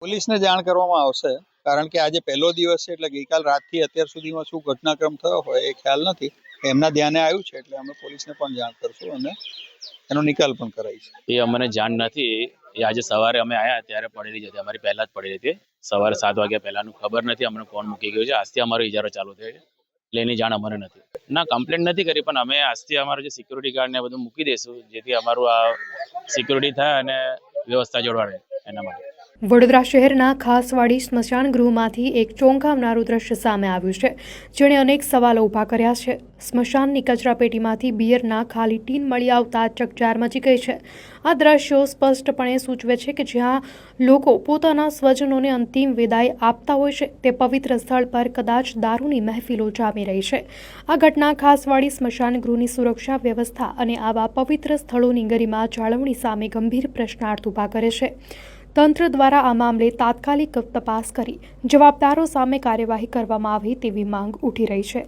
પોલીસને જાણ કરવામાં આવશે, કારણ કે આજે પહેલો દિવસ છે એટલે ગઈકાલ રાતથી અત્યાર સુધીમાં શું ઘટનાક્રમ થયો હોય એ ખ્યાલ નથી. એમના ધ્યાને આવ્યું છે એટલે અમે પોલીસને પણ જાણ કરશું અને એનો નિકાલ પણ કરાવીશું. એ અમને જાણ નથી. એ આજે સવારે અમે આવ્યા ત્યારે પડેલી જ હતી, અમારી પહેલા જ પડેલી હતી. સવારે 7 વાગ્યા પહેલાનું ખબર નથી અમને કોણ મૂકી ગયું છે. આજથી અમારો ઇજારો ચાલુ થયો છે એટલે એની જાણ અમને નથી. ના, કમ્પ્લેન્ટ નથી કરી, પણ અમે આજથી અમારું જે સિક્યુરિટી ગાર્ડ ને બધું મૂકી દઈશું, જેથી અમારું આ સિક્યુરિટી થાય અને વ્યવસ્થા જળવાય એના માટે. વડોદરા શહેરના ખાસવાડી સ્મશાન ગૃહમાંથી એક ચોંકાવનારું દ્રશ્ય સામે આવ્યું છે, જેણે અનેક સવાલો ઊભા કર્યા છે. સ્મશાનની કચરાપેટીમાંથી બિયરના ખાલી ટીન મળી આવતા ચકચાર મચી ગઈ છે. આ દ્રશ્યો સ્પષ્ટપણે સૂચવે છે કે જ્યાં લોકો પોતાના સ્વજનોને અંતિમ વિદાય આપતા હોય છે તે પવિત્ર સ્થળ પર કદાચ દારૂની મહેફિલો જામી રહી છે. આ ઘટના ખાસવાડી સ્મશાન ગૃહની સુરક્ષા વ્યવસ્થા અને આવા પવિત્ર સ્થળોની ગરિમા જાળવણી સામે ગંભીર પ્રશ્નાર્થ ઊભા કરે છે. તંત્ર દ્વારા આ મામલે તાત્કાલિક તપાસ કરી જવાબદારો સામે કાર્યવાહી કરવામાં આવે તેવી માંગ ઉઠી રહી છે.